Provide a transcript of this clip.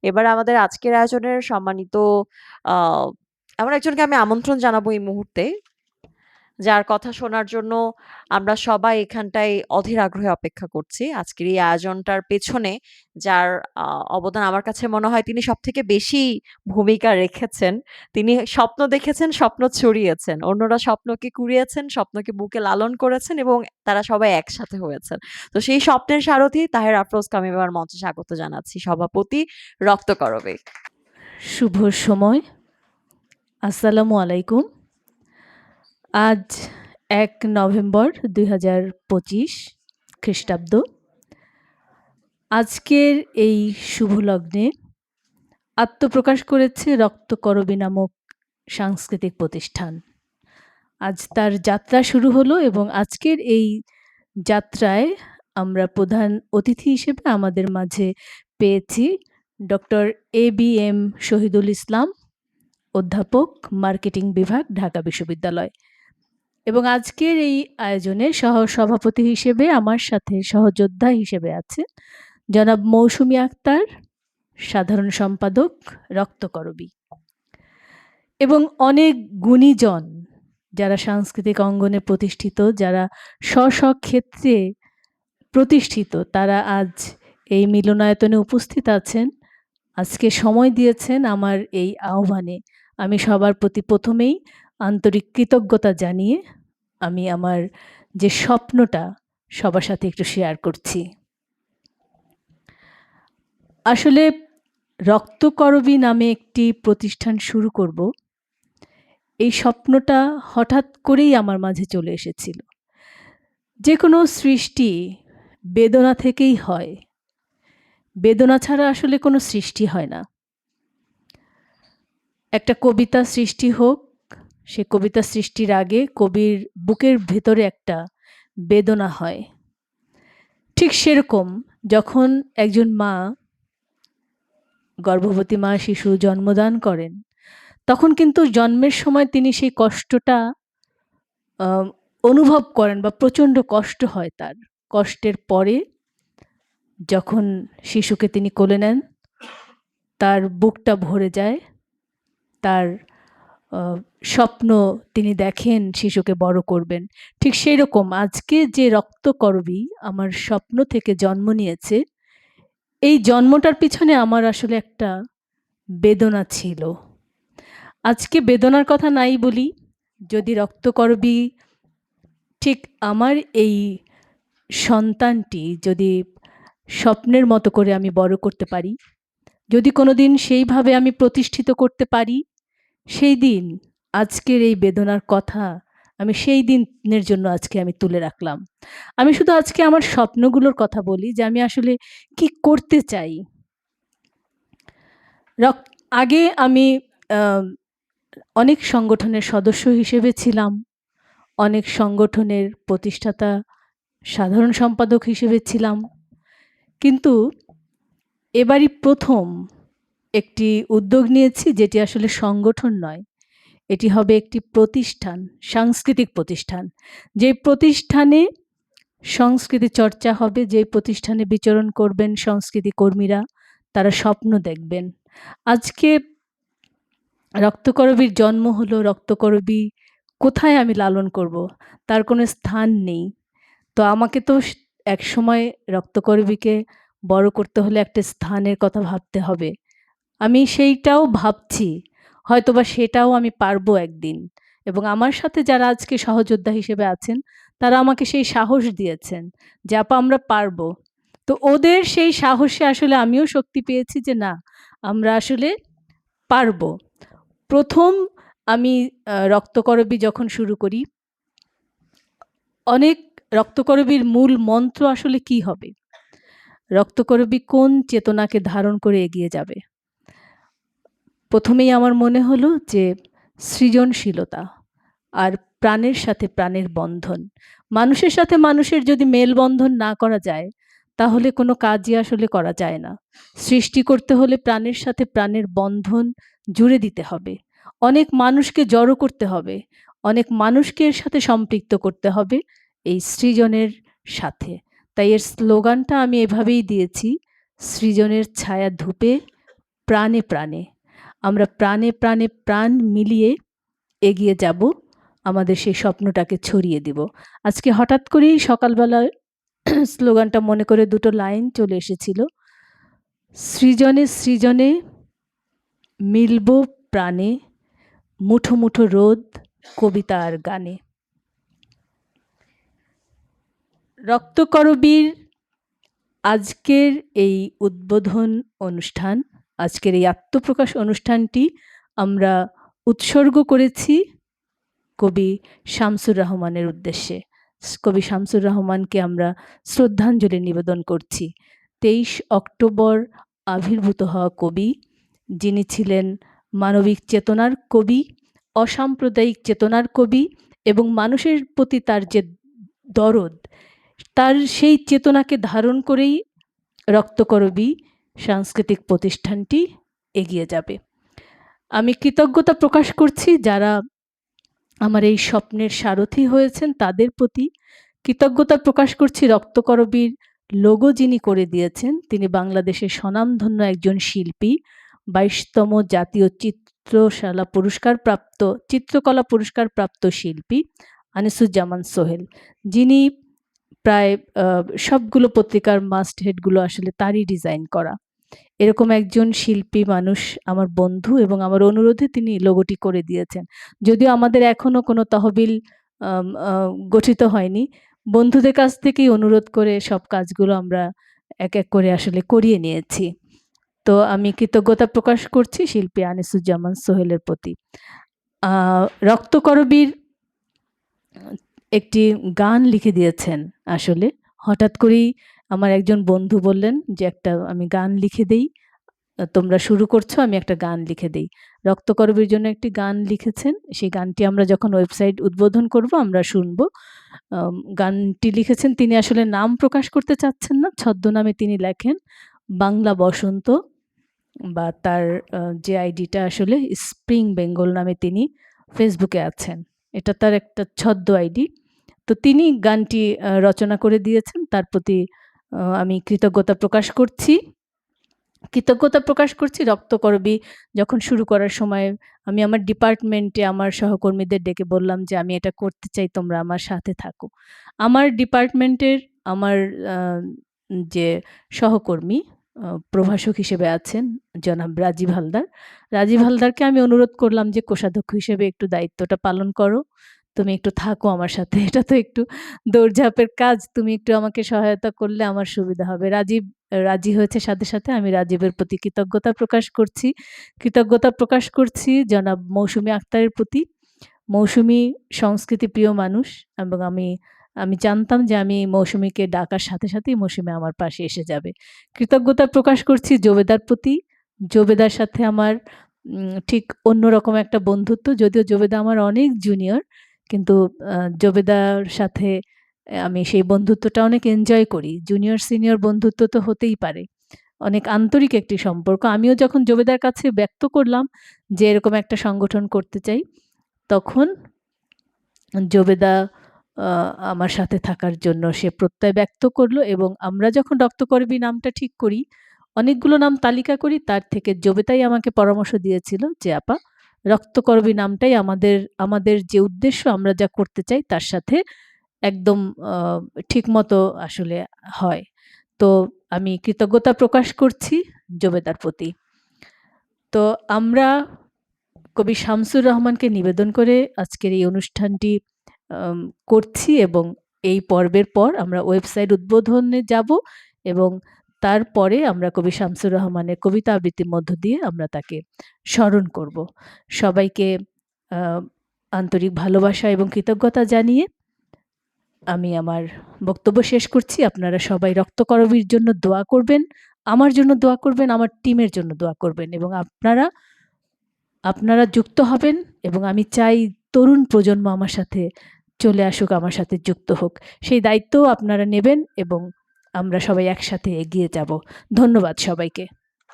এবার আমাদের আজকের আয়োজনের সম্মানিত আ এমন একজনকে আমি আমন্ত্রণ জানাবো এই মুহূর্তে, যার কথা শোনার জন্য আমরা সবাই এখানটায় অধীর আগ্রহে অপেক্ষা করছি। আজকের এই আয়োজনটার পেছনে যার আ অবদান আমার কাছে মনে হয় তিনি সবথেকে বেশি ভূমিকা রেখেছেন। তিনি স্বপ্ন দেখেছেন, স্বপ্ন ছড়িয়েছেন। অন্যরা স্বপ্নকে কুড়িয়েছেন, স্বপ্নকে বুকে লালন করেছেন এবং তারা সবাই একসাথে হয়েছেন। তো সেই স্বপ্নের সারথি তাহের আফরোজকে আমি এবার মঞ্চে স্বাগত জানাচ্ছি। সভাপতি রক্তকরবী। শুভ সময়। আসসালামু আলাইকুম। আজ ১ নভেম্বর ২০২৫ খ্রিস্টাব্দ। আজকের এই শুভ লগ্নে আত্মপ্রকাশ করেছে রক্তকরবী নামক সাংস্কৃতিক প্রতিষ্ঠান। আজ তার যাত্রা শুরু হলো এবং আজকের এই যাত্রায় আমরা প্রধান অতিথি হিসেবে আমাদের মাঝে পেয়েছি ডক্টর এবিএম শহীদুল ইসলাম, অধ্যাপক, মার্কেটিং বিভাগ, ঢাকা বিশ্ববিদ্যালয়। এবং আজকের এই আয়োজনে সহ-সভাপতি হিসেবে আমার সাথে সহযোদ্ধা হিসেবে আছেন জনাব মৌসুমী আক্তার, সাধারণ সম্পাদক, রক্তকরবী। এবং অনেক গুণীজন যারা সাংস্কৃতিক অঙ্গনে প্রতিষ্ঠিত, যারা স্ব ক্ষেত্রে প্রতিষ্ঠিত, তারা আজ এই মিলনায়তনে উপস্থিত আছেন। আজকে সময় দিয়েছেন আমার এই আহ্বানে। আমি সবার প্রতি প্রথমেই আন্তরিক কৃতজ্ঞতা জানিয়ে আমি আমার যে স্বপ্নটা সবার সাথে একটু শেয়ার করছি। আসলে রক্তকরবী নামে একটি প্রতিষ্ঠান শুরু করব, এই স্বপ্নটা হঠাৎ করেই আমার মাঝে চলে এসেছিল। যে কোনো সৃষ্টি বেদনা থেকেই হয়। বেদনা ছাড়া আসলে কোনো সৃষ্টি হয় না। একটা কবিতা সৃষ্টি হোক, সে কবিতা সৃষ্টির আগে কবির বুকের ভেতরে একটা বেদনা হয়। ঠিক সেরকম যখন একজন মা, গর্ভবতী মা শিশু জন্মদান করেন, তখন কিন্তু জন্মের সময় তিনি সেই কষ্টটা অনুভব করেন বা প্রচণ্ড কষ্ট হয় তার। কষ্টের পরে যখন শিশুকে তিনি কোলে নেন, তার বুকটা ভরে যায়, তার স্বপ্ন তিনি দেখেন শিশুকে বড় করবেন। ঠিক সেই রকম আজকে যে রক্তকরবী আমার স্বপ্ন থেকে জন্ম নিয়েছে, এই জন্মটার পিছনে আমার আসলে একটা বেদনা ছিল। আজকে বেদনার কথা নাই বলি, যদি রক্তকরবী ঠিক আমার এই সন্তানটি যদি স্বপ্নের মতো করে আমি বড় করতে পারি, যদি কোনোদিন সেইভাবে আমি প্রতিষ্ঠিত করতে পারি, সেই দিন আজকের এই বেদনার কথা আমি সেই দিনের জন্য আজকে আমি তুলে রাখলাম। আমি শুধু আজকে আমার স্বপ্নগুলোর কথা বলি যে আমি আসলে কি করতে চাই। আগে আমি অনেক সংগঠনের সদস্য হিসেবে ছিলাম, অনেক সংগঠনের প্রতিষ্ঠাতা সাধারণ সম্পাদক হিসেবে ছিলাম। কিন্তু এবারই প্রথম একটি উদ্যোগ নিয়েছি, যেটি আসলে সংগঠন নয়, এটি হবে একটি প্রতিষ্ঠান, সাংস্কৃতিক প্রতিষ্ঠান। যে প্রতিষ্ঠানে সংস্কৃতি চর্চা হবে, যে প্রতিষ্ঠানে বিচরণ করবেন সংস্কৃতি কর্মীরা, তারা স্বপ্ন দেখবেন। আজকে রক্তকরবীর জন্ম হলো, রক্তকরবী কোথায় আমি লালন করব, তার কোনো স্থান নেই। তো আমাকে তো একসময় রক্তকরবীকে বড় করতে হলে একটা স্থানের কথা ভাবতে হবে। আমি সেইটাও ভাবছি, হয়তোবা সেটাও আমি পারবো একদিন। এবং আমার সাথে যারা আজকে সহযোদ্ধা হিসেবে আছেন, তারা আমাকে সেই সাহস দিয়েছেন যে আপা আমরা পারবো। তো ওদের সেই সাহসে আসলে আমিও শক্তি পেয়েছি যে না, আমরা আসলে পারবো। প্রথম আমি রক্তকরবী যখন শুরু করি, অনেক রক্তকরবীর মূল মন্ত্র আসলে কি হবে? রক্তকরবী কোন চেতনাকে ধারণ করে এগিয়ে যাবে? প্রথমেই আমার মনে হলো যে সৃজনশীলতা আর প্রাণের সাথে প্রাণের বন্ধন। মানুষের সাথে মানুষের যদি মেলবন্ধন না করা যায়, তাহলে কোনো কাজই আসলে করা যায় না। সৃষ্টি করতে হলে প্রাণের সাথে প্রাণের বন্ধন জুড়ে দিতে হবে। অনেক মানুষকে জড়ো করতে হবে, অনেক মানুষকে এর সাথে সম্পৃক্ত করতে হবে এই সৃজনের সাথে। তাই এর স্লোগানটা আমি এভাবেই দিয়েছি, সৃজনের ছায়া ধূপে প্রাণে প্রাণে, আমরা প্রাণে প্রাণে প্রাণ মিলিয়ে এগিয়ে যাব, আমাদের সেই স্বপ্নটাকে ছড়িয়ে দিব। আজকে হঠাৎ করেই সকালবেলা স্লোগানটা মনে করে দুটো লাইন চলে এসেছিল, সৃজনে সৃজনে মিলব প্রাণে, মুঠো মুঠো রোদ কবিতা আর গানে। রক্তকরবীর আজকের এই উদ্বোধন অনুষ্ঠান, আজকের এই আত্মপ্রকাশ অনুষ্ঠানটি আমরা উৎসর্গ করেছি কবি শামসুর রহমানের উদ্দেশ্যে। কবি শামসুর রহমানকে আমরা শ্রদ্ধাঞ্জলি নিবেদন করছি। 23 অক্টোবর আবির্ভূত হওয়া কবি, যিনি ছিলেন মানবিক চেতনার কবি, অসাম্প্রদায়িক চেতনার কবি এবং মানুষের প্রতি তার যে দরদ, তার সেই চেতনাকে ধারণ করেই রক্তকরবী সাংস্কৃতিক প্রতিষ্ঠানটি এগিয়ে যাবে। আমি কৃতজ্ঞতা প্রকাশ করছি যারা আমার এই স্বপ্নের সারথি হয়েছেন তাদের প্রতি। কৃতজ্ঞতা প্রকাশ করছি রক্তকরবীর লোগো যিনি করে দিয়েছেন, তিনি বাংলাদেশের স্বনামধন্য একজন শিল্পী, 22তম জাতীয় চিত্রকলা পুরস্কার প্রাপ্ত শিল্পী আনিসুজ্জামান সোহেল, যিনি প্রায় সবগুলো পত্রিকার মাস্ট হেডগুলো আসলে তারই ডিজাইন করা। এরকম একজন শিল্পী মানুষ আমার বন্ধু এবং আমার অনুরোধে তিনি লোগোটি করে দিয়েছেন। যদিও আমাদের এখনো কোনো তহবিল গঠিত হয়নি, বন্ধুদের কাছ থেকেই অনুরোধ করে সব কাজগুলো আমরা এক এক করে আসলে করিয়ে নিয়েছি। তো আমি কৃতজ্ঞতা প্রকাশ করছি শিল্পী আনিসুজ্জামান সোহেলের প্রতি। রক্তকরবীর একটি গান লিখে দিয়েছেন। আসলে হঠাৎ করেই আমার একজন বন্ধু বললেন যে আমি গান লিখে দেই, তোমরা শুরু করছো, আমি একটা গান লিখে দেই। রক্তকরবীর জন্য একটি গান লিখেছেন, সেই গানটি আমরা যখন ওয়েবসাইট উদ্বোধন করব আমরা শুনবো। গানটি লিখেছেন, তিনি আসলে নাম প্রকাশ করতে চাচ্ছেন না, ছদ্মনামে তিনি লেখেন বাংলা বসন্ত, বা তার যে আইডিটা আসলে স্প্রিং বেঙ্গল নামে তিনি ফেসবুকে আছেন, এটা তার একটা ছদ্ম আইডি। তো তিনি গানটি রচনা করে দিয়েছেন, তার প্রতি আমি কৃতজ্ঞতা প্রকাশ করছি। রক্তকরবী যখন শুরু করার সময় আমি আমার ডিপার্টমেন্টে আমার সহকর্মীদের ডেকে বললাম যে আমি এটা করতে চাই, তোমরা আমার সাথে থাকো। আমার ডিপার্টমেন্টের আমার যে সহকর্মী প্রভাষক হিসেবে আছেন জনাব রাজীব হালদার, রাজীব হালদারকে আমি অনুরোধ করলাম যে কোষাধ্যক্ষ হিসেবে একটু দায়িত্বটা পালন করো, তুমি একটু থাকো আমার সাথে, এটা তো একটু দৌড়ঝাঁপের কাজ, তুমি একটু আমাকে সহায়তা করলে আমার সুবিধা হবে। রাজীব রাজি হয়েছে সাথে সাথে। আমি রাজীবের প্রতি কৃতজ্ঞতা প্রকাশ করছি জনাব মৌসুমী আক্তারের প্রতি। মৌসুমী সংস্কৃতি প্রিয় মানুষ এবং আমি জানতাম যে আমি মৌসুমীকে ডাকার সাথে সাথেই মৌসুমী আমার পাশে এসে যাবে। কৃতজ্ঞতা প্রকাশ করছি জোবেদার প্রতি। জোবেদার সাথে আমার ঠিক অন্যরকম একটা বন্ধুত্ব, যদিও জোবেদা আমার অনেক জুনিয়র, কিন্তু জোবেদার সাথে আমি সেই বন্ধুত্বটা অনেক এনজয় করি। জুনিয়র সিনিয়র বন্ধুত্ব তো হতেই পারে, অনেক আন্তরিক একটি সম্পর্ক। আমিও যখন জোবেদার কাছে ব্যক্ত করলাম যে এরকম একটা সংগঠন করতে চাই, তখন জোবেদা আমার সাথে থাকার জন্য সে প্রত্যয় ব্যক্ত করলো এবং আমরা যখন রক্তকরবী নামটা ঠিক করি, অনেকগুলো নাম তালিকা করি, তার থেকে জোবেদাই আমাকে পরামর্শ দিয়েছিল যে আপা, রক্তকরবী নামটাই আমাদের যে উদ্দেশ্য, আমরা যা করতে চাই তার সাথে একদম ঠিকমতো আসলে হয়। তো আমি কৃতজ্ঞতা প্রকাশ করছি জোবেদার প্রতি। তো আমরা কবি শামসুর রহমানকে নিবেদন করে আজকের এই অনুষ্ঠানটি করছি এবং এই পর্বের পর আমরা ওয়েবসাইট উদ্বোধনে যাব এবং তারপরে আমরা কবি শামসুর রহমানের কবিতা আবৃত্তির মধ্য দিয়ে আমরা তাকে স্মরণ করব। সবাইকে আন্তরিক ভালোবাসা এবং কৃতজ্ঞতা জানিয়ে আমি আমার বক্তব্য শেষ করছি। আপনারা সবাই রক্তকরবীর জন্য দোয়া করবেন, আমার জন্য দোয়া করবেন, আমার টিমের জন্য দোয়া করবেন এবং আপনারা যুক্ত হবেন এবং আমি চাই তরুণ প্রজন্ম আমার সাথে চলে আসুক, আমার সাথে যুক্ত হোক। সেই দায়িত্বও আপনারা নেবেন এবং আমরা সবাই একসাথে এগিয়ে যাব। ধন্যবাদ সবাইকে।